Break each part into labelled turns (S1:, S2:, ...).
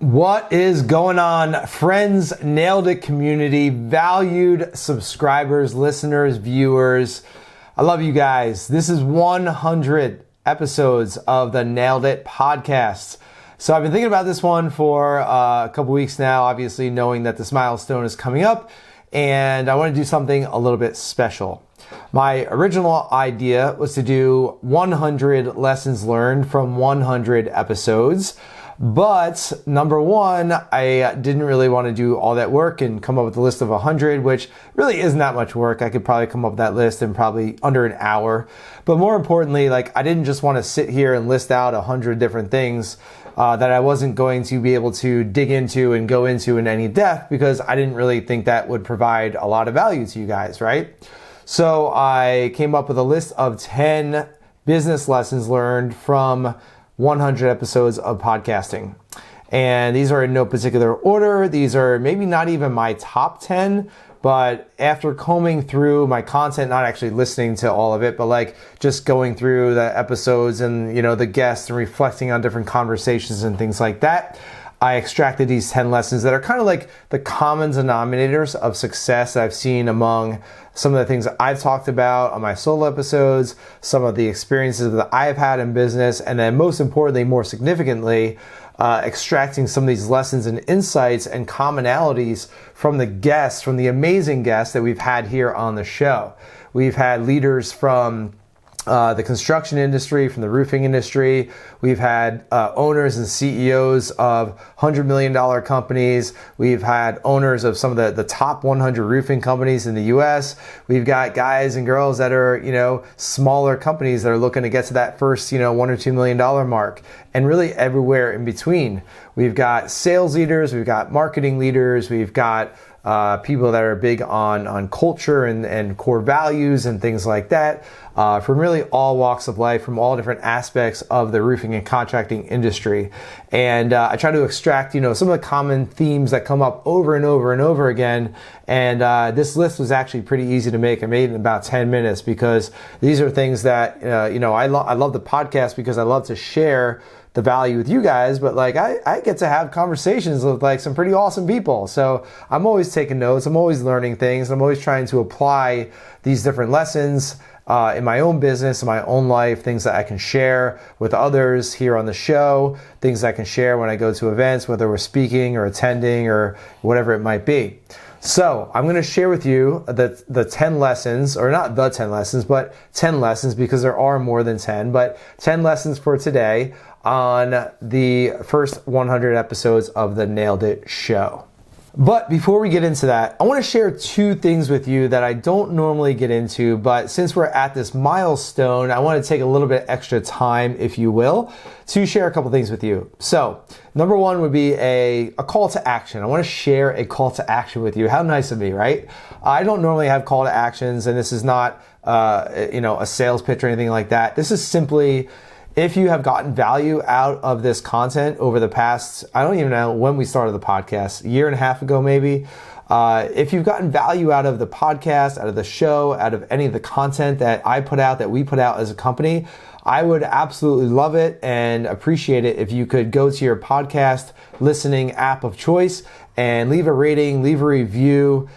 S1: What is going on, friends, Nailed It community, valued subscribers, listeners, viewers? I love you guys. This is 100 episodes of the Nailed It podcast. So I've been thinking about this one for a couple weeks now, obviously knowing that this milestone is coming up, and I want to do something a little bit special. My original idea was to do 100 lessons learned from 100 episodes. But number one, I didn't really want to do all that work and come up with a list of 100, which really isn't that much work. I could probably come up with that list in probably under an hour. But more importantly, I didn't just want to sit here and list out 100 different things that I wasn't going to be able to dig into and go into in any depth, because I didn't really think that would provide a lot of value to you guys, right? So I came up with a list of 10 business lessons learned from 100 episodes of podcasting. And these are in no particular order. These are maybe not even my top 10, but after combing through my content, not actually listening to all of it, but just going through the episodes and, the guests and reflecting on different conversations and things like that, I extracted these 10 lessons that are kind of like the common denominators of success that I've seen among some of the things that I've talked about on my solo episodes, some of the experiences that I've had in business, and then most importantly, more significantly, extracting some of these lessons and insights and commonalities from the guests, from the amazing guests that we've had here on the show. We've had leaders from the construction industry, from the roofing industry. We've had owners and CEOs of $100 million companies. We've had owners of some of the top 100 roofing companies in the US. We've got guys and girls that are, smaller companies that are looking to get to that first, $1 or $2 million mark, and really everywhere in between. We've got sales leaders, we've got marketing leaders, we've got people that are big on culture and core values and things like that, from really all walks of life, from all different aspects of the roofing and contracting industry. And I try to extract, some of the common themes that come up over and over and over again. And this list was actually pretty easy to make. I made it in about 10 minutes because these are things that, I love the podcast because I love to share the value with you guys, but I get to have conversations with some pretty awesome people. So I'm always taking notes, I'm always learning things, I'm always trying to apply these different lessons in my own business, in my own life, things that I can share with others here on the show, things I can share when I go to events, whether we're speaking or attending or whatever it might be. So I'm going to share with you the 10 lessons, or not the 10 lessons, but 10 lessons, because there are more than 10, but 10 lessons for today on the first 100 episodes of the Nailed It show. But before we get into that, I want to share two things with you that I don't normally get into, but since we're at this milestone, I want to take a little bit extra time, if you will, to share a couple things with you. So, number one would be a call to action. I want to share a call to action with you. How nice of me, right? I don't normally have call to actions, and this is not a sales pitch or anything like that. This is simply, if you have gotten value out of this content over the past, I don't even know when we started the podcast, a year and a half ago maybe. If you've gotten value out of the podcast, out of the show, out of any of the content that I put out, that we put out as a company, I would absolutely love it and appreciate it if you could go to your podcast listening app of choice and leave a rating, leave a review,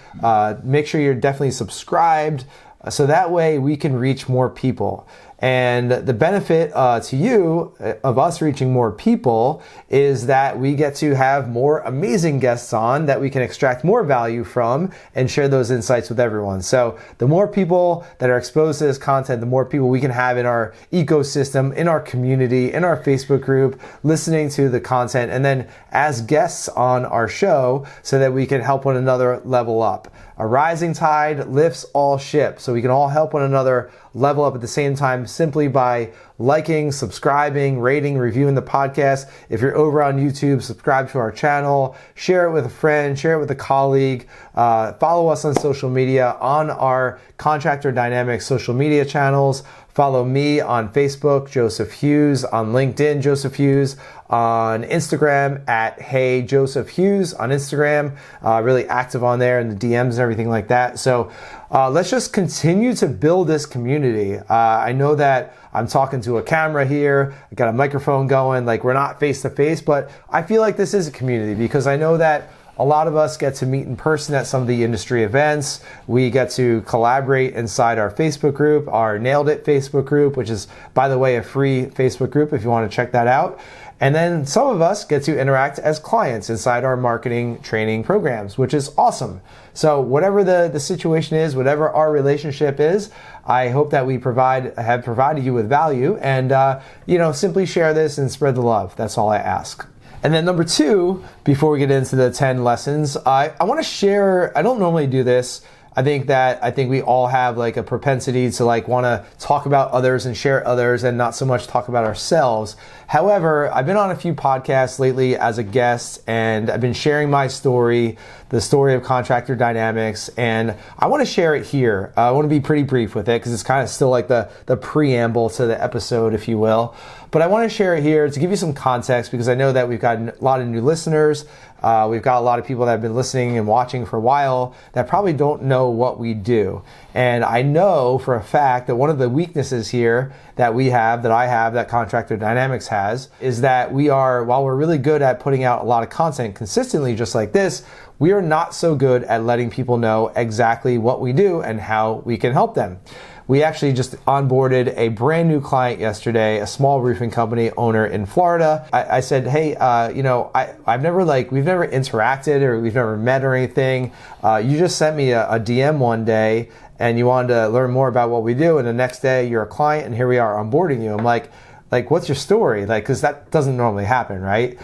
S1: make sure you're definitely subscribed, so that way we can reach more people. And the benefit to you of us reaching more people is that we get to have more amazing guests on that we can extract more value from and share those insights with everyone. So the more people that are exposed to this content, the more people we can have in our ecosystem, in our community, in our Facebook group, listening to the content, and then as guests on our show so that we can help one another level up. A rising tide lifts all ships, so we can all help one another level up at the same time simply by liking, subscribing, rating, reviewing the podcast. If you're over on YouTube, subscribe to our channel, share it with a friend, share it with a colleague, follow us on social media on our Contractor Dynamics social media channels. Follow me on Facebook, Joseph Hughes, on LinkedIn, Joseph Hughes, on Instagram at Hey Joseph Hughes on Instagram. Really active on there in the DMs and everything like that. So let's just continue to build this community. I know that I'm talking to a camera here. I got a microphone going. Like, we're not face to face, but I feel like this is a community because I know that a lot of us get to meet in person at some of the industry events. We get to collaborate inside our Facebook group, our Nailed It Facebook group, which is, by the way, a free Facebook group if you want to check that out. And then some of us get to interact as clients inside our marketing training programs, which is awesome. So whatever the situation is, whatever our relationship is, I hope that we have provided you with value and, simply share this and spread the love. That's all I ask. And then number 2, before we get into the 10 lessons, I want to share, I don't normally do this. I think we all have like a propensity to like want to talk about others and share others and not so much talk about ourselves. However, I've been on a few podcasts lately as a guest and I've been sharing my story, the story of Contractor Dynamics, and I want to share it here. I want to be pretty brief with it because it's kind of still like the preamble to the episode, if you will. But I want to share it here to give you some context because I know that we've got a lot of new listeners. We've got a lot of people that have been listening and watching for a while that probably don't know what we do. And I know for a fact that one of the weaknesses here that I have, that Contractor Dynamics has, is that while we're really good at putting out a lot of content consistently just like this, we are not so good at letting people know exactly what we do and how we can help them. We actually just onboarded a brand new client yesterday, a small roofing company owner in Florida. I said, hey, we've never interacted or we've never met or anything. You just sent me a DM one day and you wanted to learn more about what we do. And the next day you're a client and here we are onboarding you. I'm like, what's your story? Because that doesn't normally happen, right?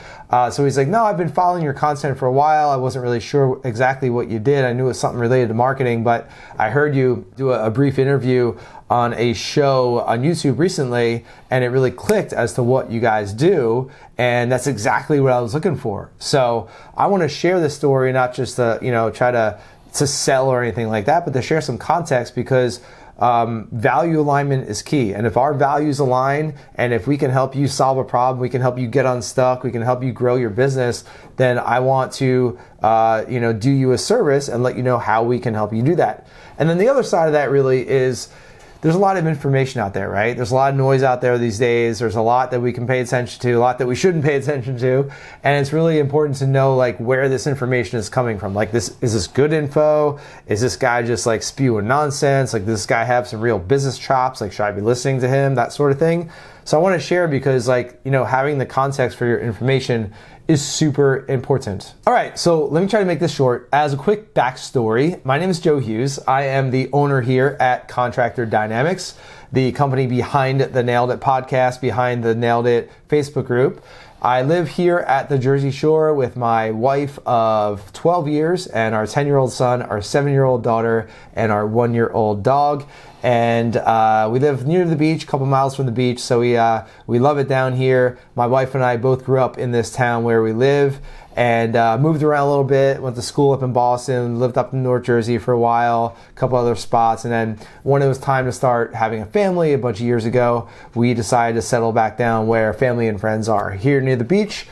S1: So he's like, no, I've been following your content for a while. I wasn't really sure exactly what you did. I knew it was something related to marketing, but I heard you do a brief interview on a show on YouTube recently, and it really clicked as to what you guys do, and that's exactly what I was looking for. So I want to share this story, not just to try to sell or anything like that, but to share some context because value alignment is key. And if our values align and if we can help you solve a problem, we can help you get unstuck, we can help you grow your business, then I want to, do you a service and let you know how we can help you do that. And then the other side of that really is there's a lot of information out there, right? There's a lot of noise out there these days. There's a lot that we can pay attention to, a lot that we shouldn't pay attention to. And it's really important to know where this information is coming from. Is this good info? Is this guy just spewing nonsense? Does this guy have some real business chops? Should I be listening to him? That sort of thing. So I want to share because having the context for your information is super important. All right, so let me try to make this short. As a quick backstory, my name is Joe Hughes. I am the owner here at Contractor Dynamics, the company behind the Nailed It podcast, behind the Nailed It Facebook group. I live here at the Jersey Shore with my wife of 12 years and our 10-year-old son, our 7-year-old daughter, and our 1-year-old dog. And we live near the beach, a couple miles from the beach, so we love it down here. My wife and I both grew up in this town where we live and moved around a little bit, went to school up in Boston, lived up in North Jersey for a while, a couple other spots, and then when it was time to start having a family a bunch of years ago, we decided to settle back down where family and friends are, here near the beach,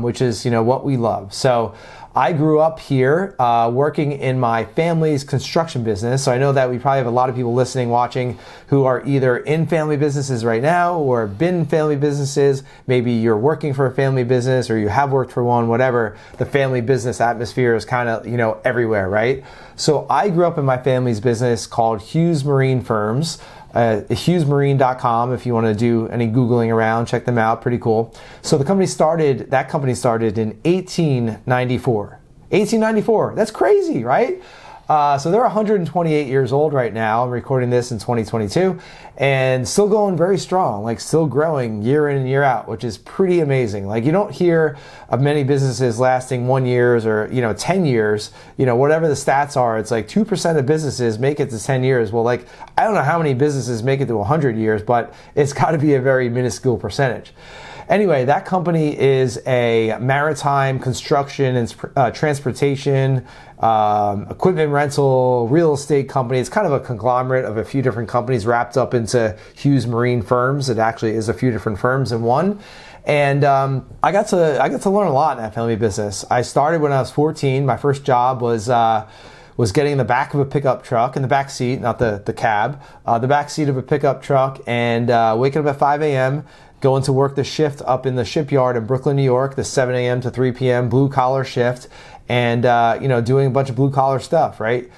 S1: which is what we love. So I grew up here working in my family's construction business. So I know that we probably have a lot of people listening, watching, who are either in family businesses right now or have been in family businesses. Maybe you're working for a family business or you have worked for one, whatever. The family business atmosphere is kind of, everywhere, right? So I grew up in my family's business called Hughes Marine Firms. HughesMarine.com. If you want to do any Googling around, check them out. Pretty cool. So that company started in 1894. 1894. That's crazy, right? So they're 128 years old right now. I'm recording this in 2022 and still going very strong, still growing year in and year out, which is pretty amazing. You don't hear of many businesses lasting 1 year or, 10 years, whatever the stats are. It's 2% of businesses make it to 10 years. Well, I don't know how many businesses make it to 100 years, but it's got to be a very minuscule percentage. Anyway, that company is a maritime construction and transportation, equipment rental, real estate company. It's kind of a conglomerate of a few different companies wrapped up into Hughes Marine firms. It actually is a few different firms in one. And I got to learn a lot in that family business. I started when I was 14. My first job was getting in the back of a pickup truck, in the back seat, not the cab, the back seat of a pickup truck, and waking up at 5 a.m., going to work the shift up in the shipyard in Brooklyn, New York, the 7 a.m. to 3 p.m. blue collar shift, and doing a bunch of blue collar stuff, right?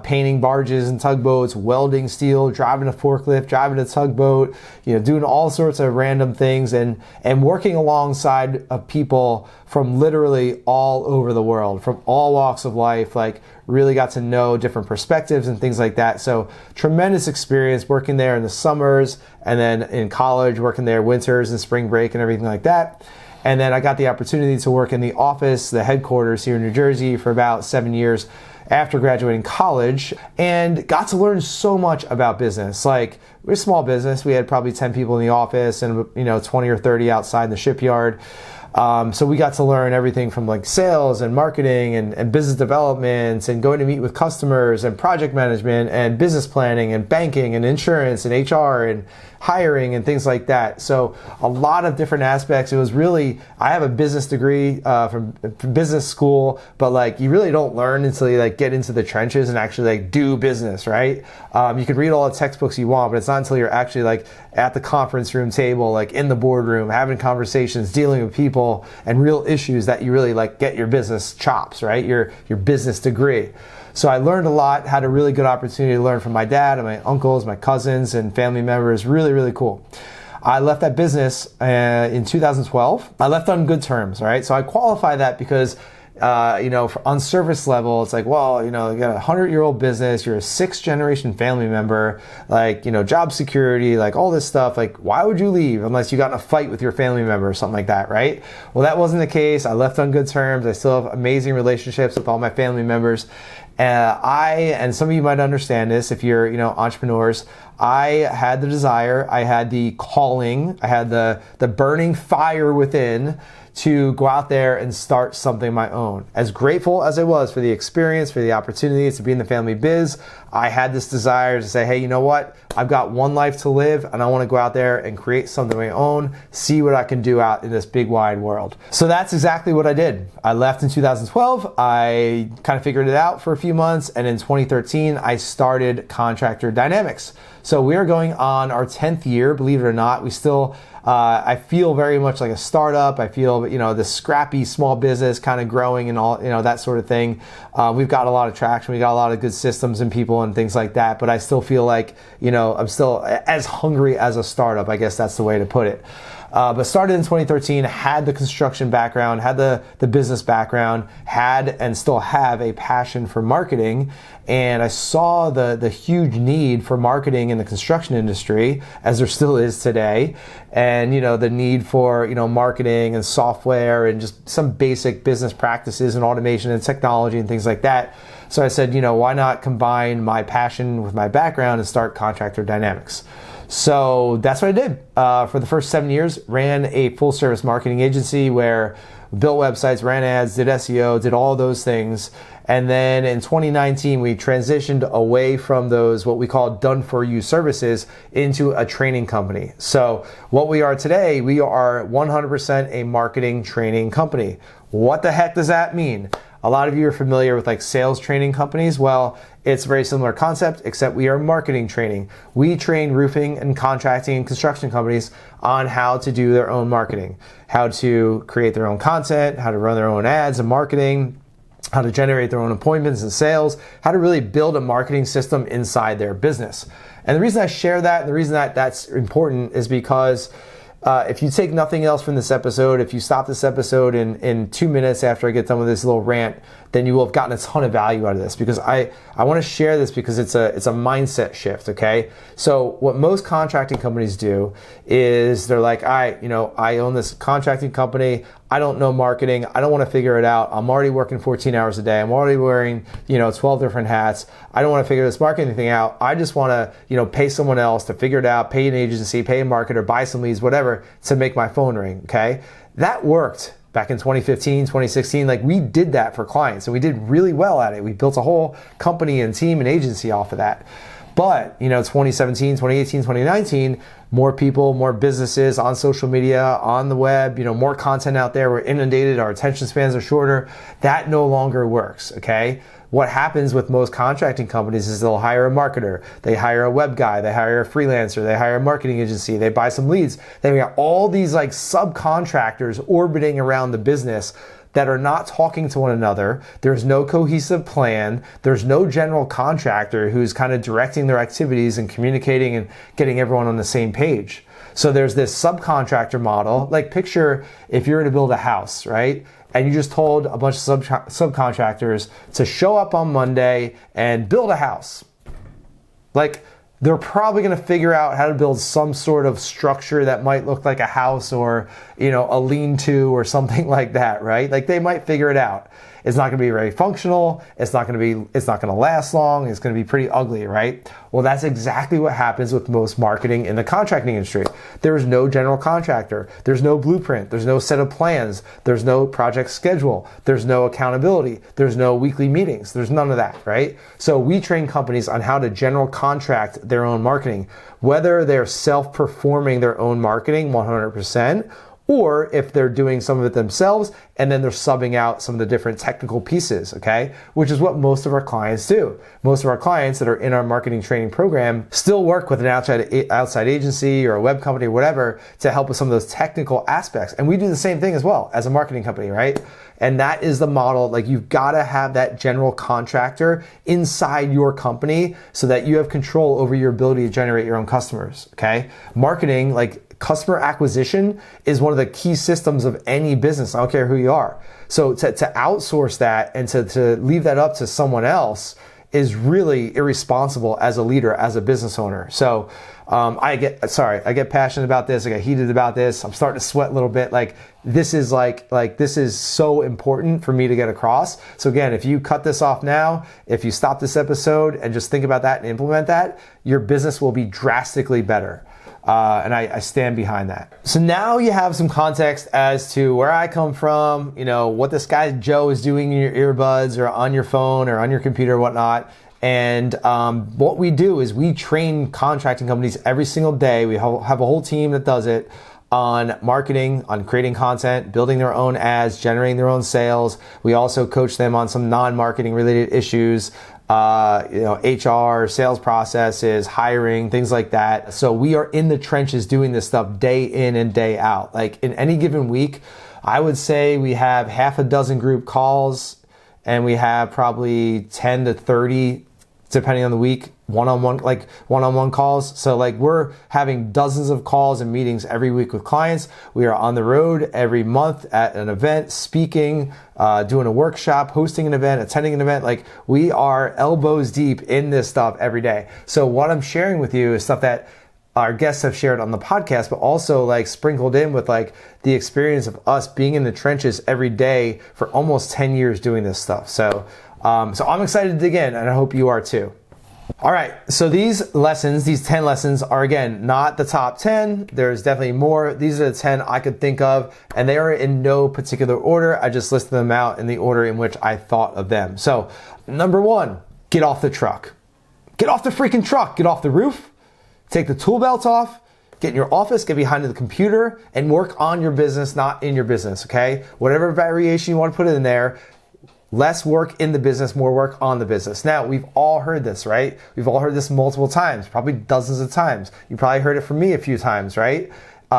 S1: Painting barges and tugboats, welding steel, driving a forklift, driving a tugboat, doing all sorts of random things, and working alongside of people from literally all over the world, from all walks of life. Like, really got to know different perspectives and things like that. So tremendous experience working there in the summers, and then in college working there winters and spring break and everything like that. And then I got the opportunity to work in the office, the headquarters here in New Jersey, for about 7 years after graduating college, and got to learn so much about business. Like, we're a small business. We had probably 10 people in the office and 20 or 30 outside the shipyard. So we got to learn everything from like sales and marketing and business development, and going to meet with customers, and project management and business planning and banking and insurance and HR and hiring and things like that. So a lot of different aspects. It was really, I have a business degree from business school, but like, you really don't learn until you like get into the trenches and actually like do business, right? You can read all the textbooks you want, but it's not until you're actually like at the conference room table, like in the boardroom, having conversations, dealing with people and real issues, that you really like get your business chops, right? Your business degree. So I learned a lot, had a really good opportunity to learn from my dad and my uncles, my cousins and family members. Really, really cool. I left that business in 2012. I left on good terms, right? So I qualify that because on surface level, it's like, well, you got a 100-year-old business, you're a 6th generation family member, like, job security, like all this stuff. Like, why would you leave unless you got in a fight with your family member or something like that, right? Well, that wasn't the case. I left on good terms. I still have amazing relationships with all my family members. And some of you might understand this if you're, entrepreneurs. I had the desire, I had the calling, I had the burning fire within to go out there and start something of my own. As grateful as I was for the experience, for the opportunity to be in the family biz, I had this desire to say, hey, you know what? I've got one life to live, and I want to go out there and create something of my own, see what I can do out in this big wide world. So that's exactly what I did. I left in 2012. I kind of figured it out for a few months, and in 2013, I started Contractor Dynamics. So we are going on our 10th year, believe it or not. We still, I feel very much like a startup. I feel, this scrappy small business kind of growing and all, that sort of thing. We've got a lot of traction. We got a lot of good systems and people and things like that. But I still feel like, I'm still as hungry as a startup. I guess that's the way to put it. But started in 2013, had the construction background, had the business background, had and still have a passion for marketing. And I saw the huge need for marketing in the construction industry, as there still is today. And, the need for, marketing and software and just some basic business practices and automation and technology and things like that. So I said, why not combine my passion with my background and start Contractor Dynamics? So that's what I did. For the first 7 years, ran a full service marketing agency where we built websites, ran ads, did SEO, did all those things. And then in 2019, we transitioned away from those, what we call done for you services, into a training company. So what we are today, we are 100% a marketing training company. What the heck does that mean? A lot of you are familiar with like sales training companies. Well, it's a very similar concept, except we are marketing training. We train roofing and contracting and construction companies on how to do their own marketing, how to create their own content, how to run their own ads and marketing, how to generate their own appointments and sales, how to really build a marketing system inside their business. And the reason I share that, and the reason that that's important, is because if you take nothing else from this episode, if you stop this episode in 2 minutes after I get done with this little rant, then you will have gotten a ton of value out of this, because I want to share this because it's a mindset shift, okay? So what most contracting companies do is they're like, I own this contracting company. I don't know marketing. I don't want to figure it out. I'm already working 14 hours a day. I'm already wearing, 12 different hats. I don't want to figure this marketing thing out. I just want to, pay someone else to figure it out, pay an agency, pay a marketer, buy some leads, whatever, to make my phone ring, okay? That worked back in 2015, 2016. Like, we did that for clients and we did really well at it. We built a whole company and team and agency off of that. But, 2017, 2018, 2019, more people, more businesses on social media, on the web, more content out there. We're inundated. Our attention spans are shorter. That no longer works, okay? What happens with most contracting companies is they'll hire a marketer, they hire a web guy, they hire a freelancer, they hire a marketing agency, they buy some leads. They've got all these like subcontractors orbiting around the business that are not talking to one another. There's no cohesive plan. There's no general contractor who's kind of directing their activities and communicating and getting everyone on the same page. So there's this subcontractor model. Like, picture if you were to build a house, right? And you just told a bunch of subcontractors to show up on Monday and build a house. Like, they're probably going to figure out how to build some sort of structure that might look like a house or, a lean-to or something like that, right? Like, they might figure it out. It's not going to be very functional. It's not going to last long. It's going to be pretty ugly, right? Well, that's exactly what happens with most marketing in the contracting industry. There is no general contractor. There's no blueprint. There's no set of plans. There's no project schedule. There's no accountability. There's no weekly meetings. There's none of that, right? So we train companies on how to general contract their own marketing, whether they're self-performing their own marketing 100%, or if they're doing some of it themselves and then they're subbing out some of the different technical pieces, okay? Which is what most of our clients do. Most of our clients that are in our marketing training program still work with an outside agency or a web company or whatever to help with some of those technical aspects. And we do the same thing as well as a marketing company, right? And that is the model. Like, you've got to have that general contractor inside your company so that you have control over your ability to generate your own customers, okay? Marketing, like, customer acquisition is one of the key systems of any business. I don't care who you are. So to outsource that and to leave that up to someone else is really irresponsible as a leader, as a business owner. So I get passionate about this. I get heated about this. I'm starting to sweat a little bit. This is so important for me to get across. So again, if you cut this off now, if you stop this episode and just think about that and implement that, your business will be drastically better. And I stand behind that. So now you have some context as to where I come from, what this guy Joe is doing in your earbuds or on your phone or on your computer or whatnot. And what we do is we train contracting companies every single day. We have a whole team that does it on marketing, on creating content, building their own ads, generating their own sales. We also coach them on some non-marketing related issues, HR, sales processes, hiring, things like that. So we are in the trenches doing this stuff day in and day out. Like, in any given week, I would say we have half a dozen group calls and we have probably 10 to 30, depending on the week, one-on-one calls. So we're having dozens of calls and meetings every week with clients. We are on the road every month at an event, speaking, doing a workshop, hosting an event, attending an event. We are elbows deep in this stuff every day. So what I'm sharing with you is stuff that our guests have shared on the podcast, but also sprinkled in with the experience of us being in the trenches every day for almost 10 years doing this stuff. So I'm excited to dig in, and I hope you are too. All right, so these 10 lessons are, again, not the top 10. There's definitely more. These are the 10 I could think of, and they are in no particular order. I just listed them out in the order in which I thought of them. So, number 1, get off the truck. Get off the freaking truck. Get off the roof. Take the tool belt off. Get in your office, get behind the computer, and work on your business, not in your business, okay? Whatever variation you want to put in there. Less work in the business, more work on the business. Now, we've all heard this, right? We've all heard this multiple times, probably dozens of times. You probably heard it from me a few times, right?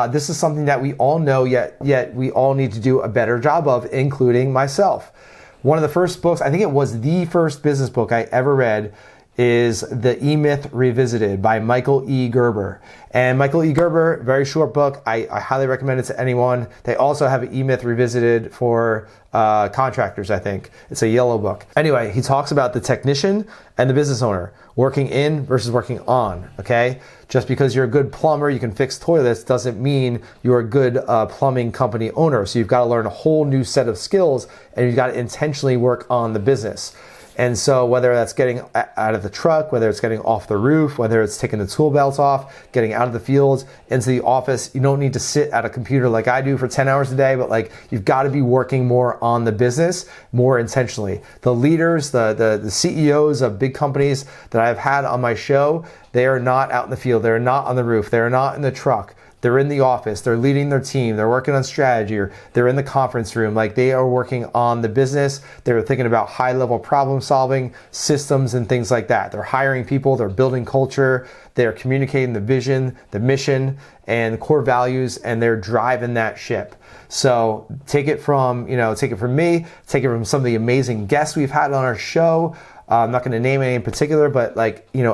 S1: This is something that we all know, yet we all need to do a better job of, including myself. One of the first books, I think it was the first business book I ever read, is The E-Myth Revisited by Michael E. Gerber. And Michael E. Gerber, very short book. I highly recommend it to anyone. They also have an E-Myth Revisited for contractors, I think. It's a yellow book. Anyway, he talks about the technician and the business owner, working in versus working on, okay? Just because you're a good plumber, you can fix toilets, doesn't mean you're a good plumbing company owner. So you've got to learn a whole new set of skills, and you've got to intentionally work on the business. And so whether that's getting out of the truck, whether it's getting off the roof, whether it's taking the tool belts off, getting out of the fields into the office, you don't need to sit at a computer like I do for 10 hours a day, but like you've got to be working more on the business more intentionally. The leaders, the CEOs of big companies that I've had on my show, they are not out in the field. They're not on the roof. They're not in the truck. They're in the office, they're leading their team, they're working on strategy, or they're in the conference room. Like they are working on the business. They're thinking about high level problem solving, systems and things like that. They're hiring people, they're building culture, they're communicating the vision, the mission and core values, and they're driving that ship. So take it from me, take it from some of the amazing guests we've had on our show. I'm not going to name any in particular, but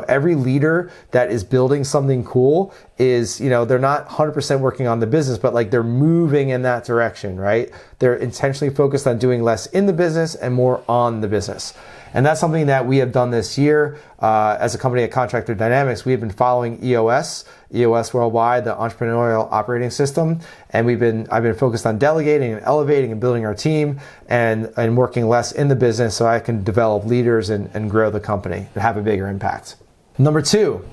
S1: every leader that is building something cool is, they're not 100% working on the business, but like they're moving in that direction, right? They're intentionally focused on doing less in the business and more on the business. And that's something that we have done this year as a company at Contractor Dynamics. We have been following EOS Worldwide, the entrepreneurial operating system. And I've been focused on delegating and elevating and building our team and working less in the business so I can develop leaders and grow the company and have a bigger impact. Number 2,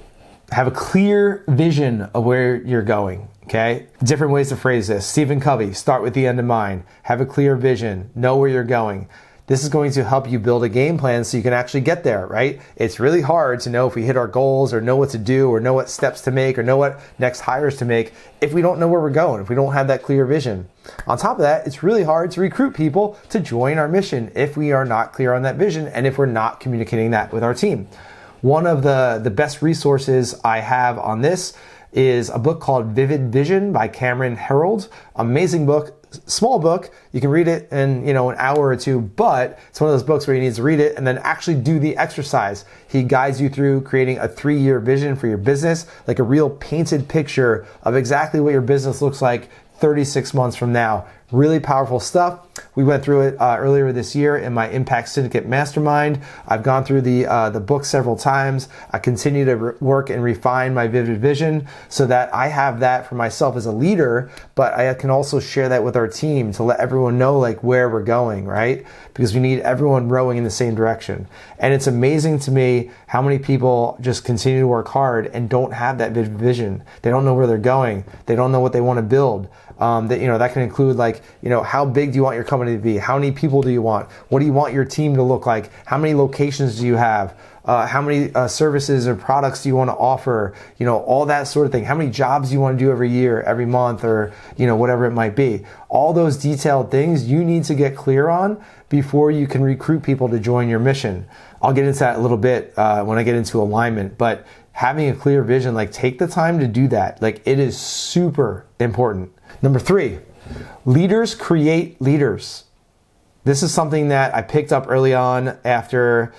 S1: have a clear vision of where you're going. Okay, different ways to phrase this. Stephen Covey, start with the end in mind. Have a clear vision, know where you're going. This is going to help you build a game plan so you can actually get there, right? It's really hard to know if we hit our goals or know what to do or know what steps to make or know what next hires to make if we don't know where we're going, if we don't have that clear vision. On top of that, it's really hard to recruit people to join our mission if we are not clear on that vision and if we're not communicating that with our team. One of the best resources I have on this is a book called Vivid Vision by Cameron Herold. Amazing book. Small book, you can read it in an hour or two, but it's one of those books where you need to read it and then actually do the exercise. He guides you through creating a 3-year vision for your business, like a real painted picture of exactly what your business looks like 36 months from now. Really powerful stuff. We went through it earlier this year in my Impact Syndicate Mastermind. I've gone through the book several times. I continue to work and refine my vivid vision so that I have that for myself as a leader, but I can also share that with our team to let everyone know like where we're going, right? Because we need everyone rowing in the same direction. And it's amazing to me how many people just continue to work hard and don't have that vivid vision. They don't know where they're going. They don't know what they want to build. That can include how big do you want your company to be? How many people do you want? What do you want your team to look like? How many locations do you have? How many services or products do you want to offer? All that sort of thing. How many jobs do you want to do every year, every month, or whatever it might be. All those detailed things you need to get clear on before you can recruit people to join your mission. I'll get into that a little bit when I get into alignment, but having a clear vision, take the time to do that. It is super important. Number 3, leaders create leaders. This is something that I picked up early on after,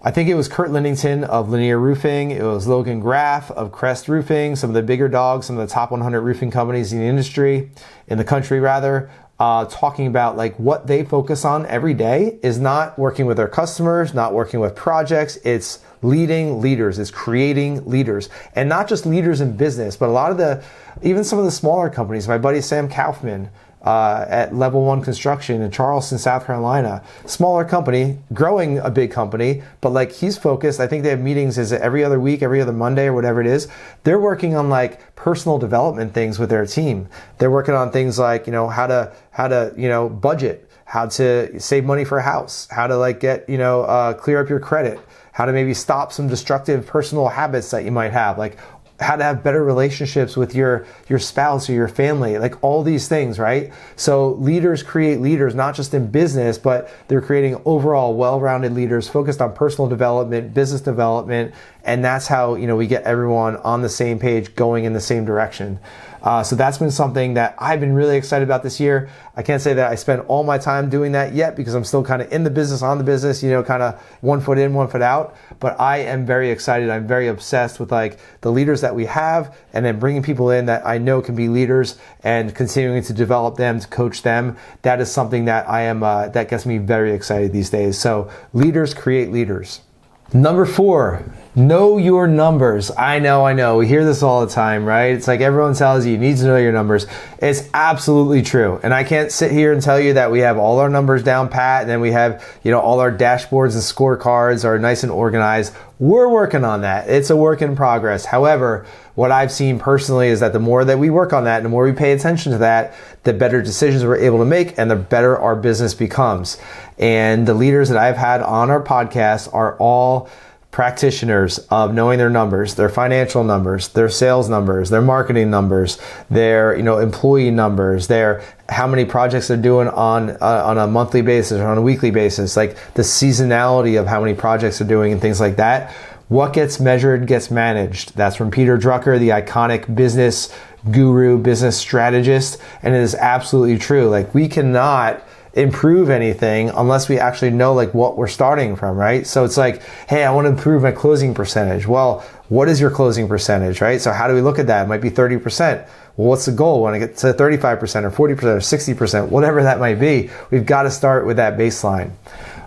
S1: I think it was Kurt Lennington of Linear Roofing. It was Logan Graff of Crest Roofing, some of the bigger dogs, some of the top 100 roofing companies in the country, talking about what they focus on every day is not working with their customers, not working with projects. It's leading leaders, it's creating leaders, and not just leaders in business, but even some of the smaller companies. My buddy Sam Kaufman at Level 1 Construction in Charleston, South Carolina, smaller company, growing a big company, but he's focused. I think they have meetings every other week, every other Monday or whatever it is. They're working on personal development things with their team. They're working on things like, how to budget, how to save money for a house, how to get, clear up your credit, how to maybe stop some destructive personal habits that you might have, how to have better relationships with your spouse or your family, all these things, right? So leaders create leaders, not just in business, but they're creating overall well-rounded leaders focused on personal development, business development, and that's how we get everyone on the same page, going in the same direction. So that's been something that I've been really excited about this year. I can't say that I spent all my time doing that yet because I'm still kind of in the business, on the business, kind of one foot in, one foot out. But I am very excited. I'm very obsessed with like the leaders that we have and then bringing people in that I know can be leaders and continuing to develop them, to coach them. That is something that I am, that gets me very excited these days. So leaders create leaders. Number 4, know your numbers. I know. We hear this all the time, right? It's like everyone tells you need to know your numbers. It's absolutely true. And I can't sit here and tell you that we have all our numbers down pat and then we have, all our dashboards and scorecards are nice and organized. We're working on that. It's a work in progress. However, what I've seen personally is that the more that we work on that and the more we pay attention to that, the better decisions we're able to make and the better our business becomes. And the leaders that I've had on our podcast are all practitioners of knowing their numbers, their financial numbers, their sales numbers, their marketing numbers, their employee numbers, their how many projects they're doing on a monthly basis or on a weekly basis, like the seasonality of how many projects they're doing and things like that. What gets measured gets managed. That's from Peter Drucker, the iconic business guru, business strategist, and it is absolutely true. Like we cannot improve anything unless we actually know like what we're starting from, right? So it's like, hey, I want to improve my closing percentage. Well, what is your closing percentage, right? So how do we look at that? It might be 30%. Well, what's the goal? Want to get to 35% or 40% or 60%, whatever that might be. We've got to start with that baseline.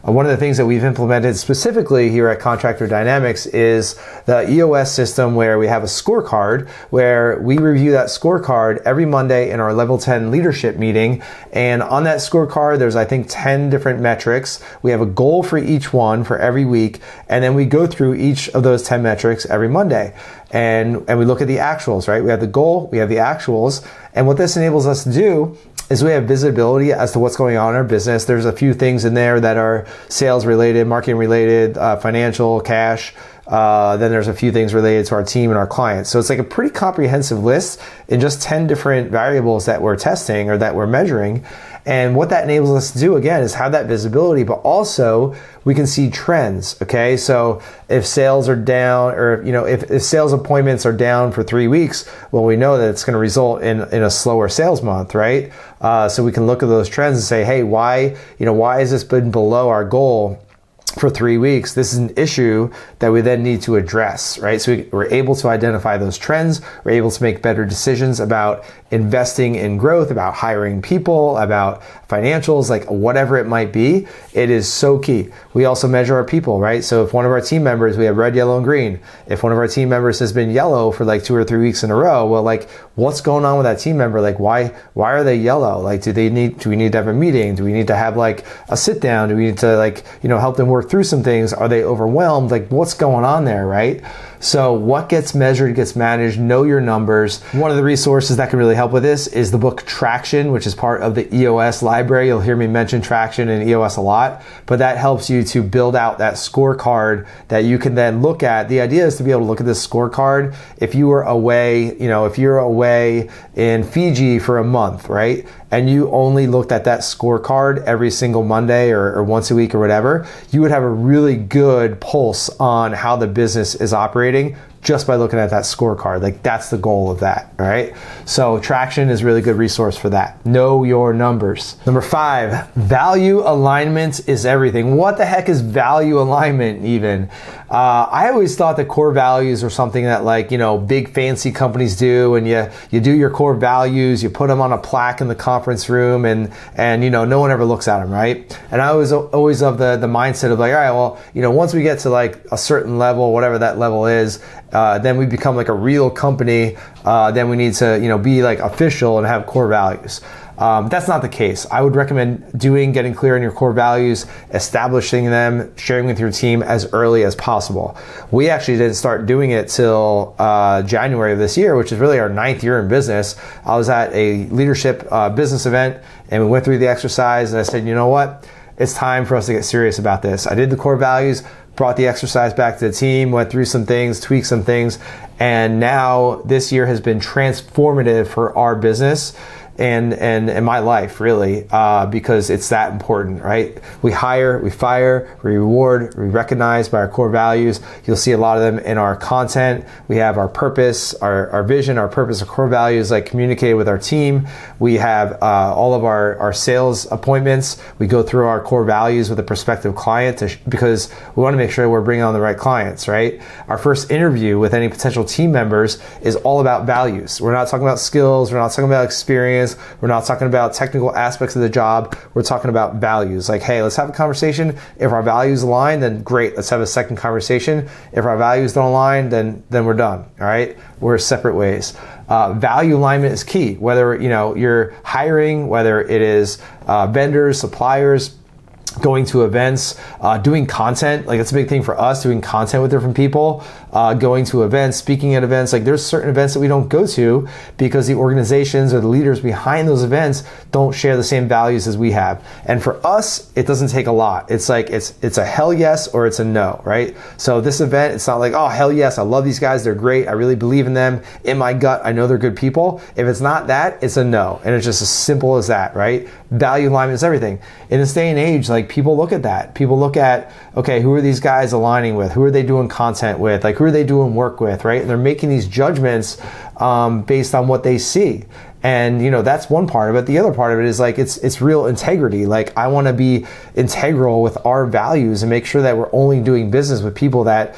S1: One of the things that we've implemented specifically here at Contractor Dynamics is the EOS system, where we have a scorecard where we review that scorecard every Monday in our level 10 leadership meeting. And on that scorecard, there's I think 10 different metrics. We have a goal for each one for every week. And then we go through each of those 10 metrics every Monday. And we look at the actuals, right? We have the goal, we have the actuals. And what this enables us to do is we have visibility as to what's going on in our business. There's a few things in there that are sales related, marketing related, financial, cash. Then there's a few things related to our team and our clients. So it's like a pretty comprehensive list in just 10 different variables that we're testing or that we're measuring. And what that enables us to do, again, is have that visibility, but also we can see trends, okay? So if sales are down, or if sales appointments are down for 3 weeks, well, we know that it's going to result in a slower sales month, right? So we can look at those trends and say, hey, why has this been below our goal for 3 weeks? This is an issue that we then need to address, right? So we're able to identify those trends. We're able to make better decisions about investing in growth, about hiring people, about financials, like whatever it might be. It is so key. We also measure our people, right? So if one of our team members, we have red, yellow, and green. If one of our team members has been yellow for like 2 or 3 weeks in a row, well, like what's going on with that team member? Like why are they yellow? Like do we need to have a meeting? Do we need to have like a sit down? Do we need to help them work through some things? Are they overwhelmed? Like what's going on there, right? So what gets measured gets managed. Know your numbers. One of the resources that can really help with this is the book Traction, which is part of the EOS library. You'll hear me mention Traction and EOS a lot, but that helps you to build out that scorecard that you can then look at. The idea is to be able to look at this scorecard if you were away, if you're away in Fiji for a month, right? And you only looked at that scorecard every single Monday or once a week or whatever, you would have a really good pulse on how the business is operating just by looking at that scorecard. Like that's the goal of that, right? So Traction is a really good resource for that. Know your numbers. Number 5, value alignment is everything. What the heck is value alignment even? I always thought that core values are something that big fancy companies do, and you do your core values, you put them on a plaque in the conference room, and no one ever looks at them, right? And I was always of the mindset of like, all right, well, once we get to like a certain level, whatever that level is, then we become like a real company. Then we need to, be like official and have core values. That's not the case. I would recommend getting clear on your core values, establishing them, sharing with your team as early as possible. We actually didn't start doing it till January of this year, which is really our 9th year in business. I was at a leadership business event and we went through the exercise and I said, you know what? It's time for us to get serious about this. I did the core values, brought the exercise back to the team, went through some things, tweaked some things, and now this year has been transformative for our business. and my life, really, because it's that important, right? We hire, we fire, we reward, we recognize by our core values. You'll see a lot of them in our content. We have our purpose, our vision, our purpose, our core values, like communicated with our team. We have all of our sales appointments. We go through our core values with a prospective client because we want to make sure we're bringing on the right clients, right? Our first interview with any potential team members is all about values. We're not talking about skills. We're not talking about experience. We're not talking about technical aspects of the job. We're talking about values. Like, hey, let's have a conversation. If our values align, then great. Let's have a second conversation. If our values don't align, then we're done. All right, we're separate ways. Value alignment is key. Whether you're hiring, whether it is vendors, suppliers, going to events, doing content, like that's a big thing for us, doing content with different people, going to events, speaking at events. Like there's certain events that we don't go to because the organizations or the leaders behind those events don't share the same values as we have. And for us, it doesn't take a lot. It's like, it's a hell yes or it's a no, right? So this event, it's not like, oh, hell yes, I love these guys, they're great, I really believe in them. In my gut, I know they're good people. If it's not that, it's a no. And it's just as simple as that, right? Value alignment is everything. In this day and age, like people look at that. People look at, okay, who are these guys aligning with? Who are they doing content with? Like, who are they doing work with, right? And they're making these judgments based on what they see. And that's one part of it. The other part of it is like it's real integrity. Like I want to be integral with our values and make sure that we're only doing business with people that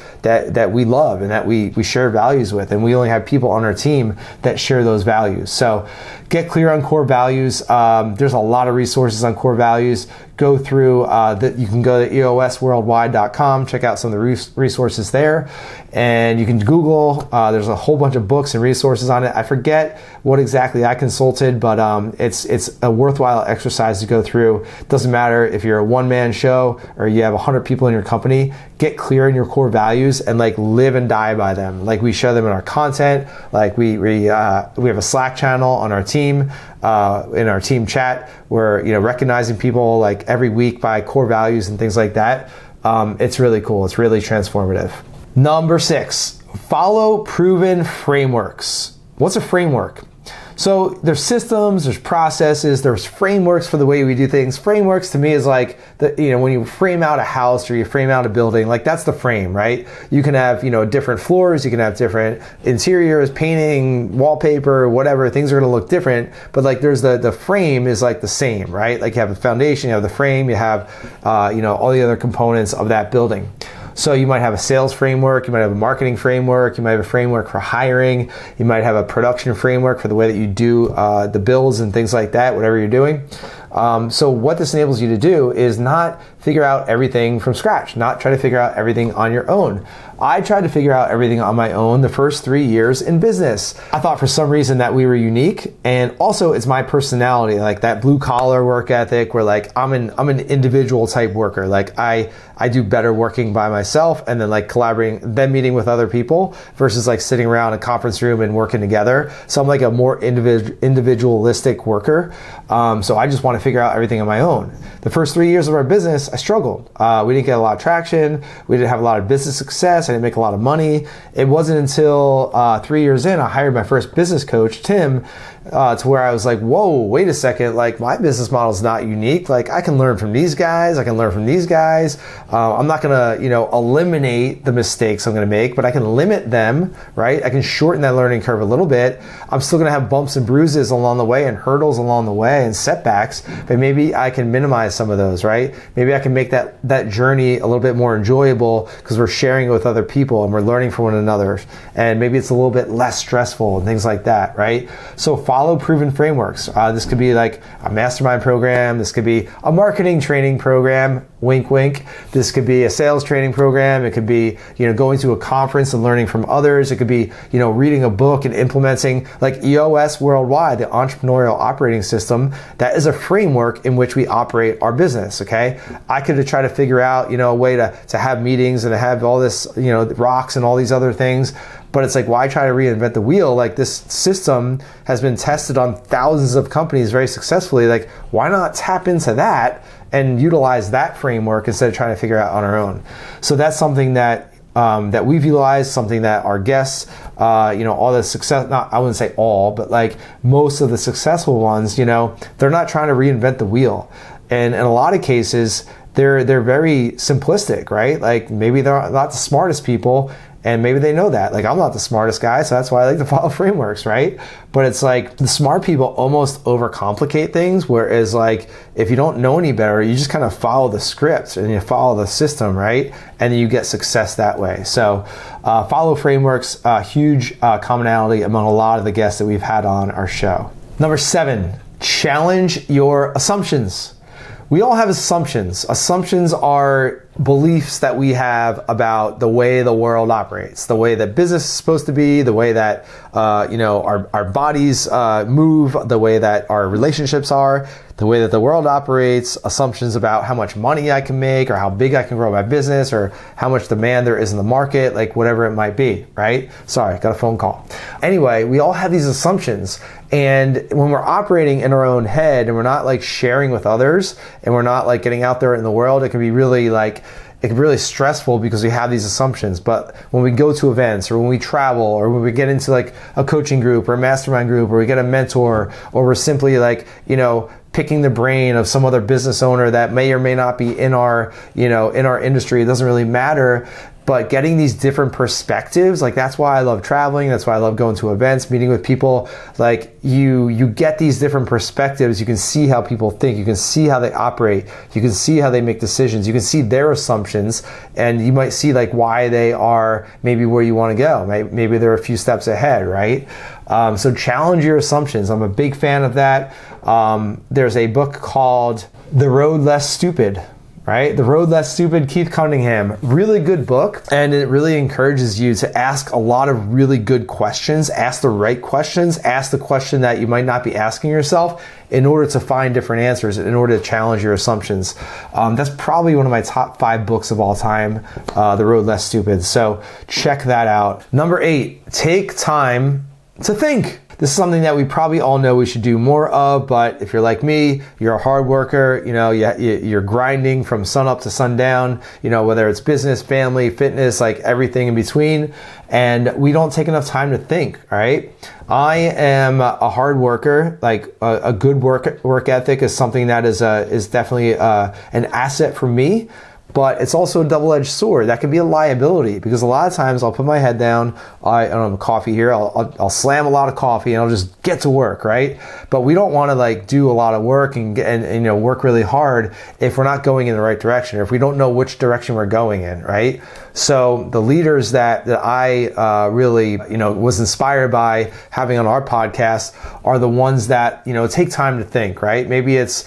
S1: we love and that we share values with, and we only have people on our team that share those values. So get clear on core values. There's a lot of resources on core values. Go through you can go to eosworldwide.com, check out some of the resources there, and you can Google. There's a whole bunch of books and resources on it. I forget what exactly I consulted, but it's a worthwhile exercise to go through. Doesn't matter if you're a one-man show or you have 100 people in your company. Get clear in your core values and like live and die by them. Like we share them in our content. Like we have a Slack channel on our team. In our team chat, we're recognizing people like every week by core values and things like that. It's really cool. It's really transformative. Number 6, follow proven frameworks. What's a framework? So there's systems, there's processes, there's frameworks for the way we do things. Frameworks to me is like when you frame out a house or you frame out a building, like that's the frame, right? You can have different floors, you can have different interiors, painting, wallpaper, whatever. Things are going to look different, but like there's the frame is like the same, right? Like you have the foundation, you have the frame, you have all the other components of that building. So you might have a sales framework, you might have a marketing framework, you might have a framework for hiring, you might have a production framework for the way that you do the bills and things like that, whatever you're doing. So what this enables you to do is not figure out everything from scratch, not try to figure out everything on your own. I tried to figure out everything on my own the first 3 years in business. I thought for some reason that we were unique, and also it's my personality, like that blue collar work ethic where like I'm an individual type worker. Like I do better working by myself and then like collaborating, then meeting with other people versus like sitting around a conference room and working together. So I'm like a more individualistic worker. So I just want to figure out everything on my own. The first 3 years of our business, I struggled. We didn't get a lot of traction. We didn't have a lot of business success. I didn't make a lot of money. It wasn't until 3 years in, I hired my first business coach, Tim, to where I was like, whoa, wait a second, like my business model is not unique. Like I can learn from these guys. I can learn from these guys. I'm not going to, eliminate the mistakes I'm going to make, but I can limit them, right? I can shorten that learning curve a little bit. I'm still going to have bumps and bruises along the way and hurdles along the way and setbacks, but maybe I can minimize some of those, right? Maybe I can make that journey a little bit more enjoyable because we're sharing it with other people and we're learning from one another. And maybe it's a little bit less stressful and things like that, right? So follow proven frameworks. This could be like a mastermind program. This could be a marketing training program. Wink, wink. This could be a sales training program. It could be, going to a conference and learning from others. It could be, reading a book and implementing like EOS Worldwide, the entrepreneurial operating system. That is a framework in which we operate our business. Okay. I could try to figure out, a way to have meetings and to have all this, rocks and all these other things. But it's like, why try to reinvent the wheel? Like this system has been tested on thousands of companies very successfully. Like, why not tap into that and utilize that framework instead of trying to figure out on our own? So that's something that that we've utilized, something that our guests, all the success, I wouldn't say all, but like most of the successful ones, they're not trying to reinvent the wheel. And in a lot of cases, they're very simplistic, right? Like maybe they're not the smartest people, and maybe they know that. Like I'm not the smartest guy, so that's why I like to follow frameworks, right? But it's like the smart people almost overcomplicate things, whereas like if you don't know any better, you just kind of follow the script and you follow the system, right? And you get success that way. So follow frameworks, huge commonality among a lot of the guests that we've had on our show. Number 7, challenge your assumptions. We all have assumptions. Assumptions are beliefs that we have about the way the world operates, the way that business is supposed to be, the way that our bodies move, the way that our relationships are, the way that the world operates, assumptions about how much money I can make or how big I can grow my business or how much demand there is in the market, like whatever it might be, right? Sorry, got a phone call. Anyway, we all have these assumptions. And when we're operating in our own head and we're not like sharing with others and we're not like getting out there in the world, it can be really stressful because we have these assumptions. But when we go to events or when we travel or when we get into like a coaching group or a mastermind group or we get a mentor or we're simply like, picking the brain of some other business owner that may or may not be in our industry, it doesn't really matter. But getting these different perspectives, like that's why I love traveling. That's why I love going to events, meeting with people. Like you get these different perspectives. You can see how people think. You can see how they operate. You can see how they make decisions. You can see their assumptions, and you might see like why they are maybe where you want to go. Maybe they're a few steps ahead, right? So challenge your assumptions. I'm a big fan of that. There's a book called The Road Less Stupid. Right? The Road Less Stupid, Keith Cunningham. Really good book, and it really encourages you to ask a lot of really good questions, ask the right questions, ask the question that you might not be asking yourself in order to find different answers, in order to challenge your assumptions. That's probably one of my top 5 books of all time, The Road Less Stupid. So check that out. Number 8, take time to think. This is something that we probably all know we should do more of, but if you're like me, you're a hard worker, you're grinding from sun up to sundown, whether it's business, family, fitness, like everything in between, and we don't take enough time to think, right? I am a hard worker. Like a good work ethic is something that is definitely an asset for me. But it's also a double-edged sword. That can be a liability because a lot of times I'll put my head down. I don't have coffee here. I'll slam a lot of coffee and I'll just get to work, right? But we don't want to like do a lot of work and work really hard if we're not going in the right direction or if we don't know which direction we're going in, right? So the leaders that I really was inspired by having on our podcast are the ones that take time to think, right? Maybe it's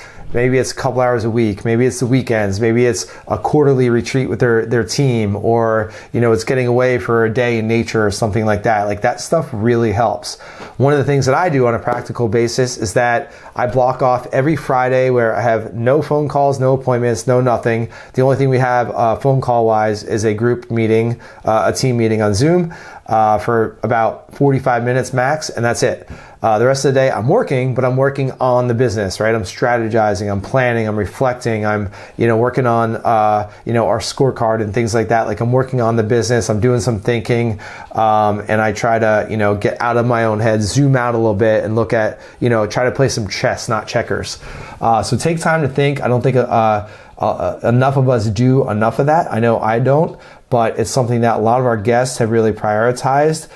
S1: a couple hours a week. Maybe it's the weekends. Maybe it's a quarterly retreat with their team, or it's getting away for a day in nature or something like that. Like that stuff really helps. One of the things that I do on a practical basis is that I block off every Friday where I have no phone calls, no appointments, no nothing. The only thing we have phone call wise is a group meeting, a team meeting on Zoom for about 45 minutes max, and that's it. The rest of the day I'm working, but I'm working on the business, right? I'm strategizing, I'm planning, I'm reflecting, I'm, working on, our scorecard and things like that. Like I'm working on the business, I'm doing some thinking, and I try to, get out of my own head, zoom out a little bit and look at, try to play some chess, not checkers. So take time to think. I don't think, enough of us do enough of that. I know I don't, but it's something that a lot of our guests have really prioritized.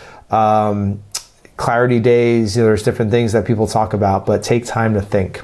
S1: Clarity days, there's different things that people talk about, but take time to think.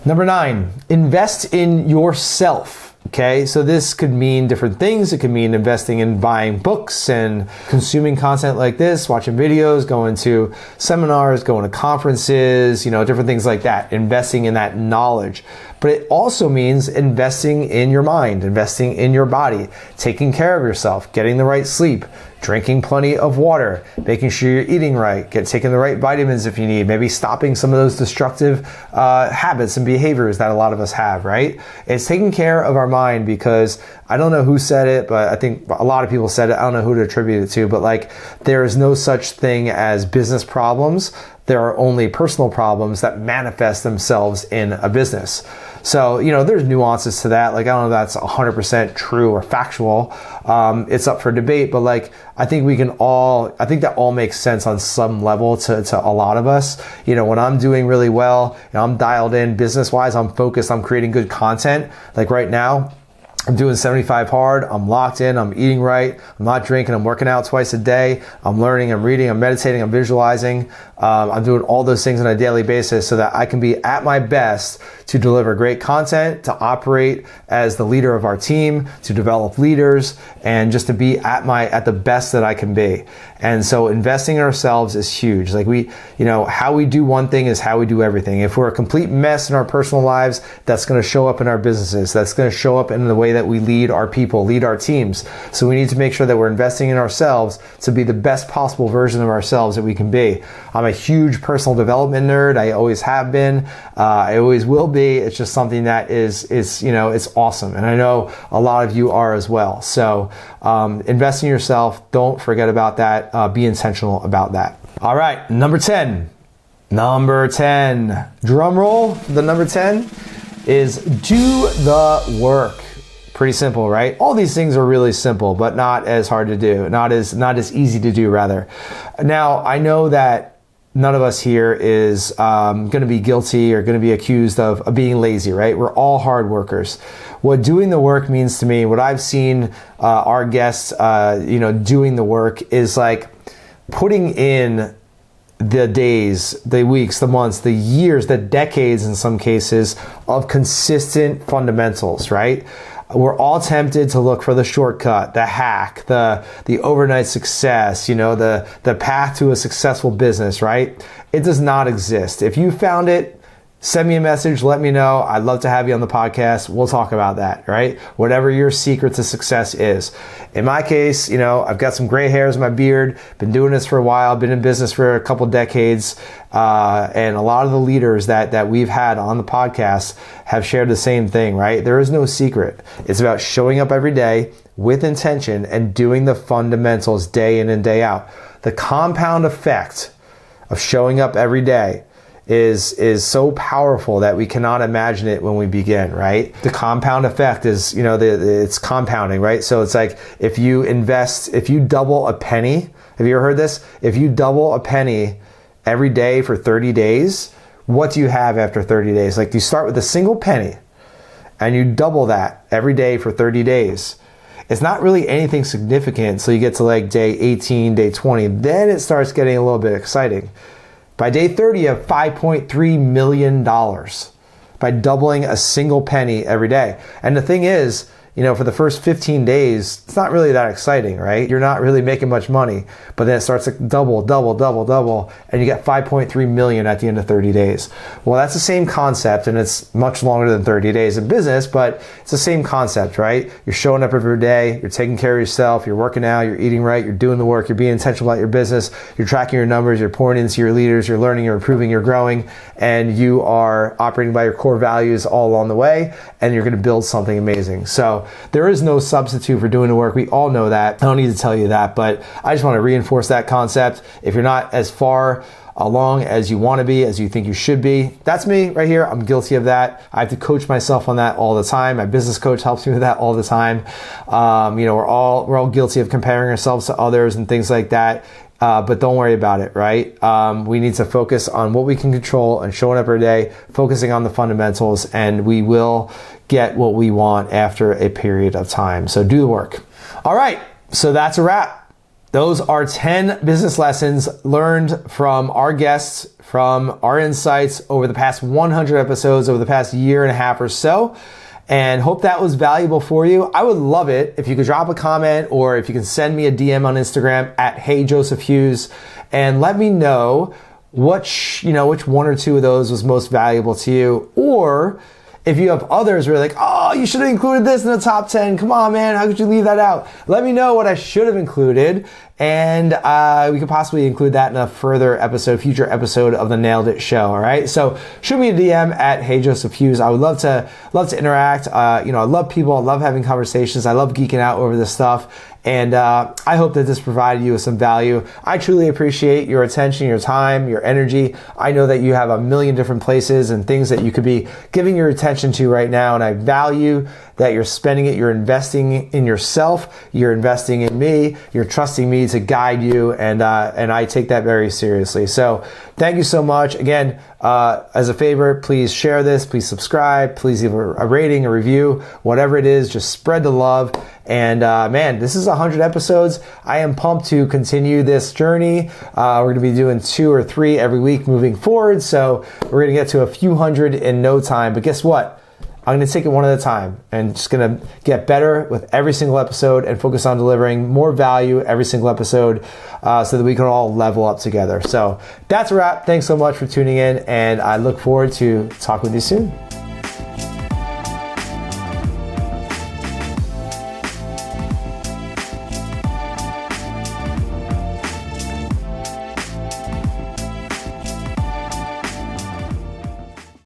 S1: Number 9, invest in yourself. Okay, so this could mean different things. It could mean investing in buying books and consuming content like this, watching videos, going to seminars, going to conferences, different things like that, investing in that knowledge. But it also means investing in your mind, investing in your body, taking care of yourself, getting the right sleep, drinking plenty of water, making sure you're eating right, taking the right vitamins if you need, maybe stopping some of those destructive habits and behaviors that a lot of us have, right? It's taking care of our mind because I don't know who said it, but I think a lot of people said it. I don't know who to attribute it to, but like there is no such thing as business problems. There are only personal problems that manifest themselves in a business. So, there's nuances to that. Like, I don't know if that's 100% true or factual. It's up for debate, but like, I think that all makes sense on some level to a lot of us. When I'm doing really well, I'm dialed in business wise, I'm focused, I'm creating good content. Like right now, I'm doing 75 hard. I'm locked in. I'm eating right. I'm not drinking. I'm working out twice a day. I'm learning. I'm reading. I'm meditating. I'm visualizing. I'm doing all those things on a daily basis so that I can be at my best to deliver great content, to operate as the leader of our team, to develop leaders, and just to be at the best that I can be. And so investing in ourselves is huge. Like how we do one thing is how we do everything. If we're a complete mess in our personal lives, that's going to show up in our businesses. That's going to show up in the way that we lead our people, lead our teams. So we need to make sure that we're investing in ourselves to be the best possible version of ourselves that we can be. I'm a huge personal development nerd. I always have been. I always will be. It's just something that is it's awesome. And I know a lot of you are as well. So invest in yourself. Don't forget about that. Be intentional about that. All right. Number 10, drum roll. The number 10 is do the work. Pretty simple, right? All these things are really simple, but not as hard to do, not as easy to do, rather. Now, I know that none of us here is going to be guilty or going to be accused of being lazy, right? We're all hard workers. What doing the work means to me, what I've seen our guests, doing the work is like putting in the days, the weeks, the months, the years, the decades in some cases of consistent fundamentals, right? We're all tempted to look for the shortcut, the hack, the overnight success, the path to a successful business, right? It does not exist. If you found it, send me a message, let me know. I'd love to have you on the podcast. We'll talk about that, right? Whatever your secret to success is. In my case, I've got some gray hairs in my beard, been doing this for a while, been in business for a couple decades, and a lot of the leaders that we've had on the podcast have shared the same thing, right? There is no secret. It's about showing up every day with intention and doing the fundamentals day in and day out. The compound effect of showing up every day is so powerful that we cannot imagine it when we begin, right? The compound effect is, it's compounding, right? So it's like if you double a penny, have you ever heard this? If you double a penny every day for 30 days, what do you have after 30 days? Like you start with a single penny and you double that every day for 30 days. It's not really anything significant. So you get to like day 18, day 20, then it starts getting a little bit exciting. By day 30, you have $5.3 million by doubling a single penny every day. And the thing is, for the first 15 days, it's not really that exciting, right? You're not really making much money, but then it starts to double, and you get 5.3 million at the end of 30 days. Well, that's the same concept, and it's much longer than 30 days in business, but it's the same concept, right? You're showing up every day, you're taking care of yourself, you're working out, you're eating right, you're doing the work, you're being intentional about your business, you're tracking your numbers, you're pouring into your leaders, you're learning, you're improving, you're growing, and you are operating by your core values all along the way, and you're going to build something amazing. So there is no substitute for doing the work. We all know that. I don't need to tell you that, but I just want to reinforce that concept. If you're not as far along as you want to be, as you think you should be, that's me right here. I'm guilty of that. I have to coach myself on that all the time. My business coach helps me with that all the time. We're all guilty of comparing ourselves to others and things like that. But don't worry about it, right? We need to focus on what we can control and showing up every day, focusing on the fundamentals, and we will get what we want after a period of time. So do the work. All right, so that's a wrap. Those are 10 business lessons learned from our guests, from our insights over the past 100 episodes, over the past year and a half or so. And hope that was valuable for you. I would love it if you could drop a comment or if you can send me a DM on Instagram at HeyJosephHughes and let me know which one or two of those was most valuable to you. Or if you have others where you're like, oh, you should have included this in the top 10. Come on, man. How could you leave that out? Let me know what I should have included. And we could possibly include that in a future episode of the Nailed It Show. All right. So shoot me a DM at HeyJosephHughes. I would love to interact. I love people. I love having conversations. I love geeking out over this stuff. And I hope that this provided you with some value. I truly appreciate your attention, your time, your energy. I know that you have a million different places and things that you could be giving your attention to right now, and I value that you're spending it. You're investing in yourself. You're investing in me. You're trusting me to guide you, and I take that very seriously. So thank you so much. Again, as a favor, please share this. Please subscribe. Please leave a rating, a review, whatever it is. Just spread the love. And man, this is 100 episodes. I am pumped to continue this journey. We're going to be doing 2 or 3 every week moving forward. So we're going to get to a few hundred in no time. But guess what? I'm going to take it one at a time and just going to get better with every single episode and focus on delivering more value every single episode so that we can all level up together. So that's a wrap. Thanks so much for tuning in, and I look forward to talking with you soon.